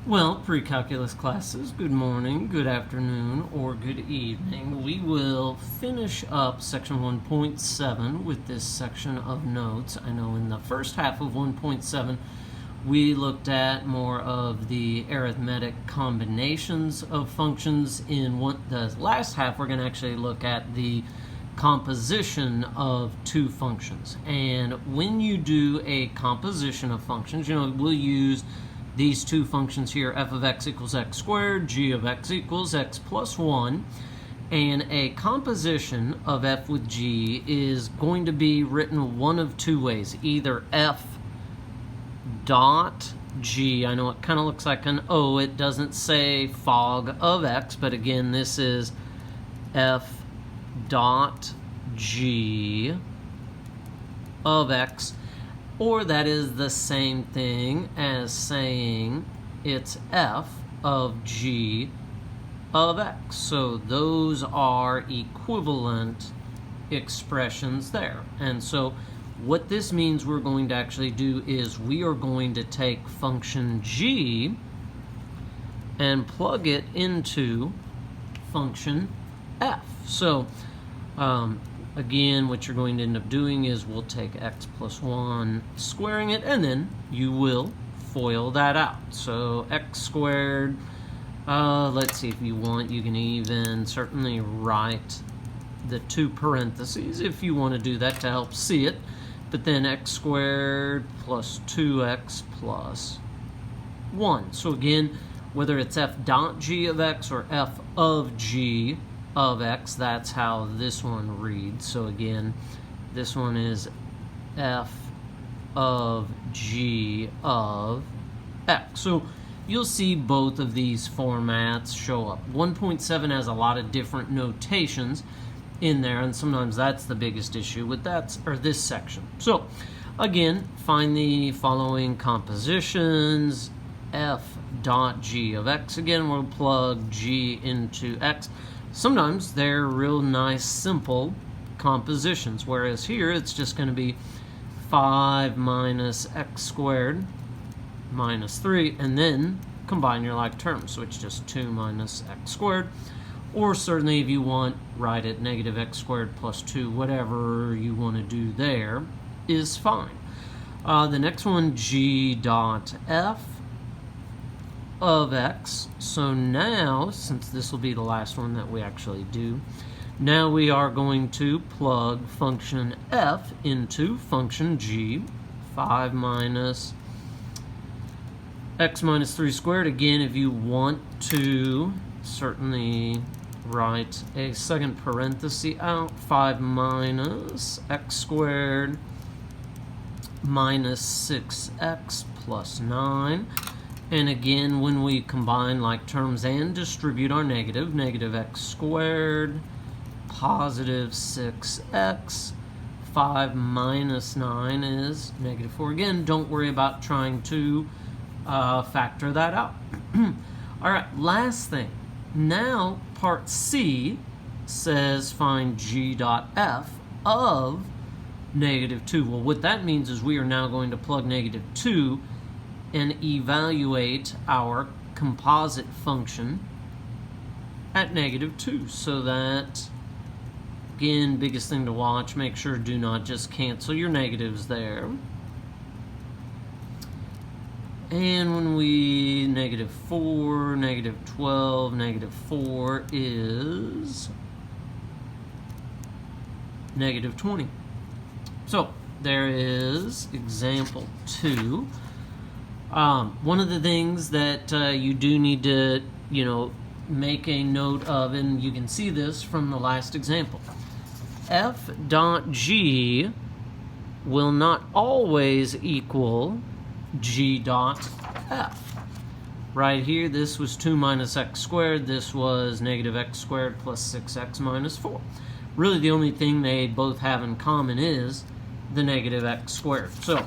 Well, pre-calculus classes, good morning, good afternoon, or good evening. We will finish up section 1.7 with this section of notes. I know in the first half of 1.7 we looked at more of the arithmetic combinations of functions. In the last half we're going to actually look at the composition of two functions. And when you do a composition of functions, we'll use these two functions here, f of x equals x squared, g of x equals x plus 1. And a composition of f with g is going to be written one of two ways. Either f dot g, I know it kind of looks like an O, it doesn't say fog of x, but again, this is f dot g of x. Or that is the same thing as saying it's f of g of x. So those are equivalent expressions there. And so what this means we're going to actually do is we are going to take function g and plug it into function f. So again, what you're going to end up doing is we'll take x plus 1, squaring it, and then you will FOIL that out. So x squared, let's see, if you want, you can even certainly write the two parentheses if you want to do that to help see it. But then x squared plus 2x plus 1. So again, whether it's f dot g of x or f of g of x, that's how this one reads. So again, this one is f of g of x. So you'll see both of these formats show up. 1.7 has a lot of different notations in there, and sometimes that's the biggest issue with this section. So again, find the following compositions. F dot g of x, again, we'll plug g into x. Sometimes they're real nice, simple compositions, whereas here it's just going to be 5 minus x squared minus 3, and then combine your like terms, so it's just 2 minus x squared. Or certainly if you want, write it negative x squared plus 2, whatever you want to do there is fine. The next one, g dot f of x. So now, since this will be the last one that we actually do, now we are going to plug function f into function g. 5 minus x minus 3 squared. Again, if you want to certainly write a second parenthesis out, 5 minus x squared minus 6x plus 9. And again, when we combine like terms and distribute our negative x squared, positive 6x, 5 minus 9 is negative 4. Again, don't worry about trying to factor that out. All right, last thing. Now, part C says find g dot f of negative 2. Well, what that means is we are now going to plug negative 2 and evaluate our composite function at negative 2. So that, again, biggest thing to watch, make sure do not just cancel your negatives there. And when we negative 4, negative 12, negative 4 is negative 20. So there is example 2. One of the things that you do need to, make a note of, and you can see this from the last example, f dot g will not always equal g dot f. Right here, this was 2 minus x squared. This was negative x squared plus 6x minus 4. Really, the only thing they both have in common is the negative x squared. So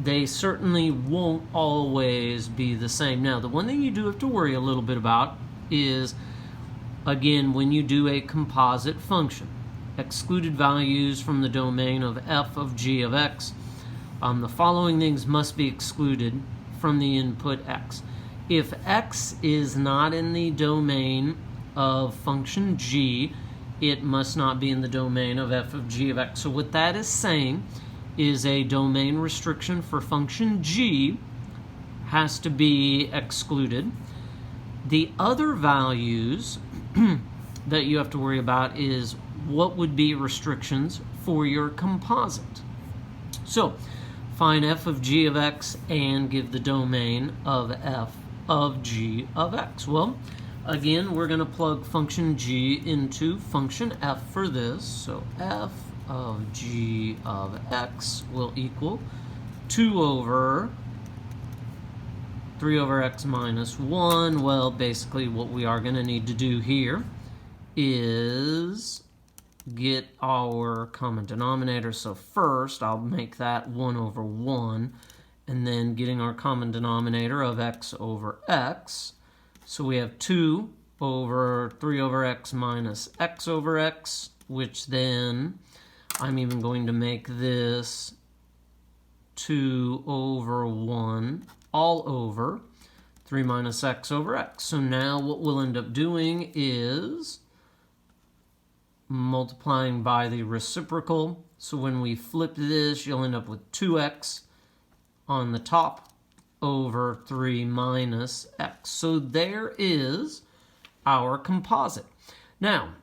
they certainly won't always be the same. Now, the one thing you do have to worry a little bit about is, again, when you do a composite function, excluded values from the domain of f of g of x, the following things must be excluded from the input x. if x is not in the domain of function g, it must not be in the domain of f of g of x. So what that is saying is a domain restriction for function g has to be excluded. The other values that you have to worry about is what would be restrictions for your composite. So find f of g of x and give the domain of f of g of x. Well, again, we're going to plug function g into function f for this. So f of g of x will equal 2 over 3 over x minus 1. Well, basically what we are going to need to do here is get our common denominator. So first I'll make that 1 over 1, and then getting our common denominator of x over x. So we have 2 over 3 over x minus x over x, which then I'm even going to make this 2 over 1 all over 3 minus x over x. So now what we'll end up doing is multiplying by the reciprocal. So when we flip this, you'll end up with 2x on the top over 3 minus x. So there is our composite. Now,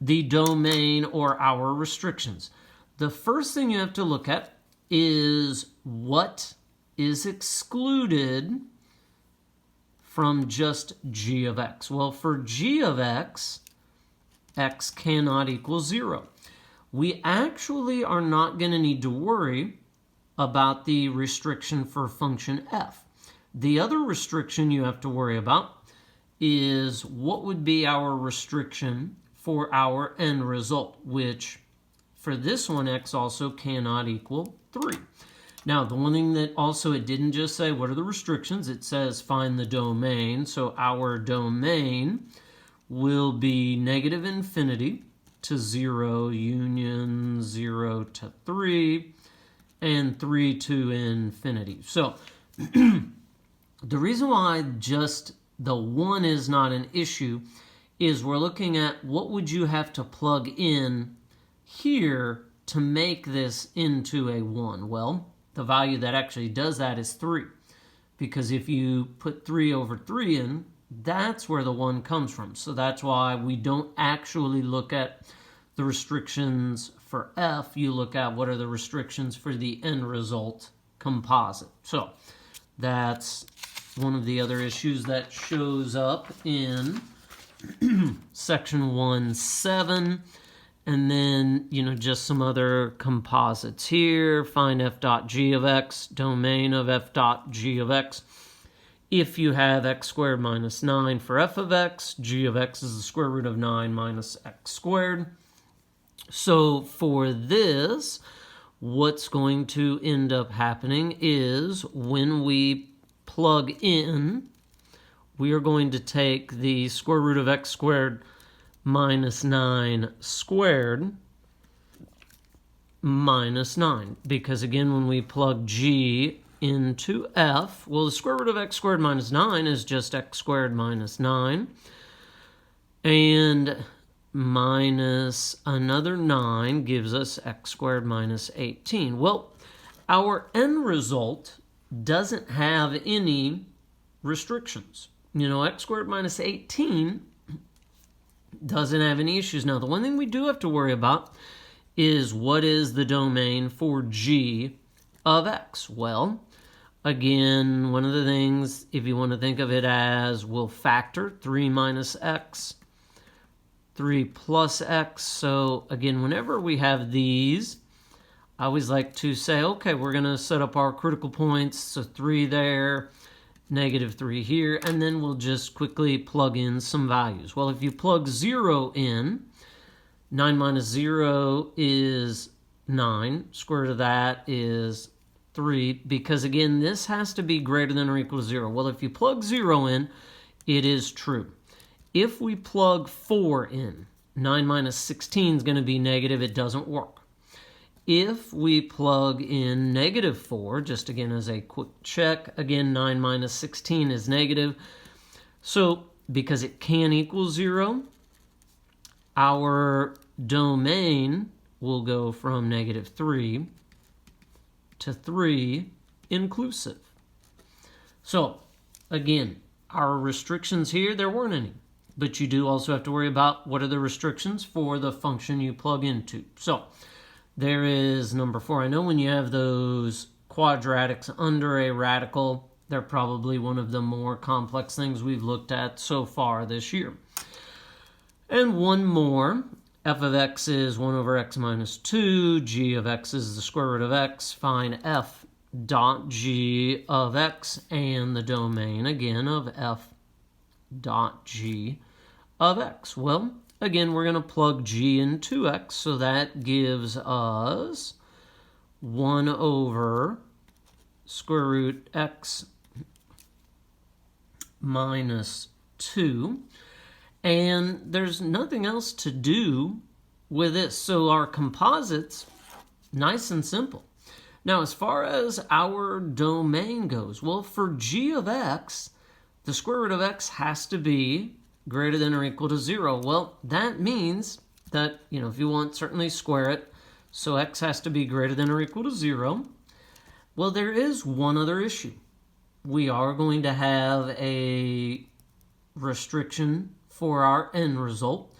the domain or our restrictions. The first thing you have to look at is what is excluded from just g of x. Well, for g of x, x cannot equal 0. We actually are not going to need to worry about the restriction for function f. The other restriction you have to worry about is what would be our restriction for our end result, which for this one, x also cannot equal 3. Now, the one thing that also it didn't just say what are the restrictions, it says find the domain. So our domain will be negative infinity to 0, union 0 to 3, and 3 to infinity. So the reason why just the 1 is not an issue is we're looking at what would you have to plug in here to make this into a 1. Well, the value that actually does that is 3, because if you put 3 over 3 in, that's where the 1 comes from. So that's why we don't actually look at the restrictions for f. You look at what are the restrictions for the end result composite. So that's one of the other issues that shows up in section 1.7. And then, just some other composites here. Find f dot g of x, domain of f dot g of x. If you have x squared minus 9 for f of x, g of x is the square root of 9 minus x squared. So for this, what's going to end up happening is when we plug in, we are going to take the square root of x squared minus 9 squared minus 9. Because again, when we plug g into f, well, the square root of x squared minus 9 is just x squared minus 9. And minus another 9 gives us x squared minus 18. Well, our end result doesn't have any restrictions. X squared minus 18 doesn't have any issues. Now, the one thing we do have to worry about is what is the domain for g of x? Well, again, one of the things, if you want to think of it as, we'll factor 3 minus x, 3 plus x. So again, whenever we have these, I always like to say, okay, we're going to set up our critical points. So 3 there, negative 3 here, and then we'll just quickly plug in some values. Well, if you plug 0 in, 9 minus 0 is 9. Square root of that is 3, because again, this has to be greater than or equal to 0. Well, if you plug 0 in, it is true. If we plug 4 in, 9 minus 16 is going to be negative. It doesn't work. if we plug in -4, just again as a quick check, again 9 minus 16 is negative. So because it can equal 0, our domain will go from -3 to 3 inclusive. So again, our restrictions here, there weren't any. But you do also have to worry about what are the restrictions for the function you plug into. So there is number 4. I know when you have those quadratics under a radical, they're probably one of the more complex things we've looked at so far this year. And one more. F of x is 1 over x minus 2. G of x is the square root of x. Find f dot g of x and the domain, again, of f dot g of x. Well, again, we're going to plug g into x, so that gives us 1 over square root x minus 2. And there's nothing else to do with this. So our composite's nice and simple. Now, as far as our domain goes, well, for g of x, the square root of x has to be greater than or equal to 0. Well, that means that, if you want, certainly square it. So x has to be greater than or equal to 0. Well, there is one other issue. We are going to have a restriction for our end result,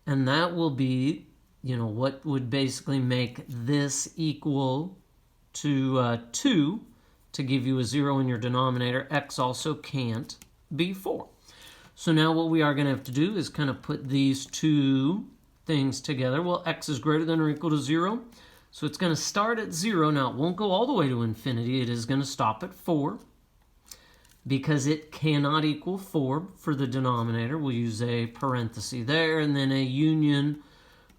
and that will be, what would basically make this equal to 2 to give you a 0 in your denominator. X also can't be 4. So now what we are going to have to do is kind of put these two things together. Well, x is greater than or equal to 0, so it's going to start at 0. Now, it won't go all the way to infinity. It is going to stop at 4. Because it cannot equal 4 for the denominator, we'll use a parenthesis there, and then a union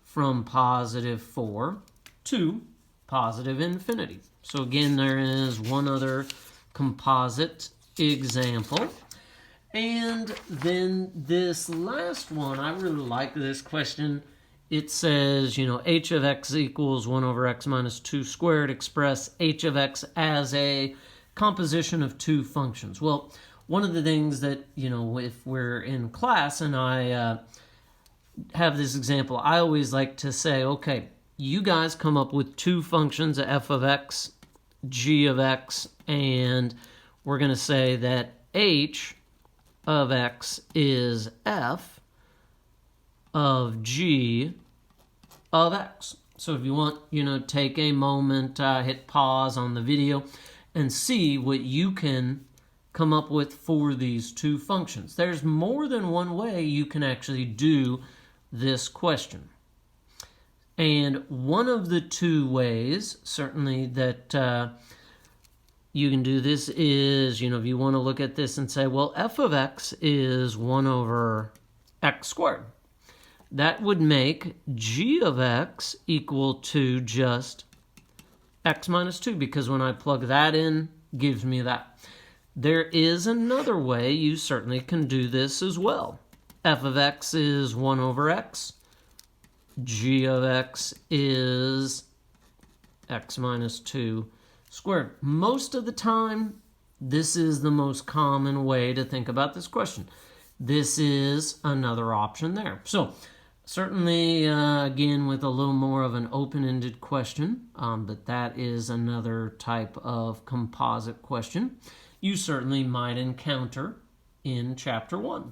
from positive 4 to positive infinity. So again, there is one other composite example. And then this last one, I really like this question. It says, h of x equals 1 over x minus 2 squared. Express h of x as a composition of two functions. Well, one of the things that, if we're in class and I have this example, I always like to say, okay, you guys come up with two functions, f of x, g of x, and we're going to say that h of x is f of g of x. So if you want, take a moment, hit pause on the video, and see what you can come up with for these two functions. There's more than one way you can actually do this question. And one of the two ways, certainly, that you can do this is, if you want to look at this and say, well, f of x is 1 over x squared. That would make g of x equal to just x minus 2, because when I plug that in, gives me that. There is another way you certainly can do this as well. F of x is 1 over x. G of x is x minus 2 squared. Most of the time, this is the most common way to think about this question. This is another option there. So, certainly, again, with a little more of an open-ended question, but that is another type of composite question you certainly might encounter in Chapter 1.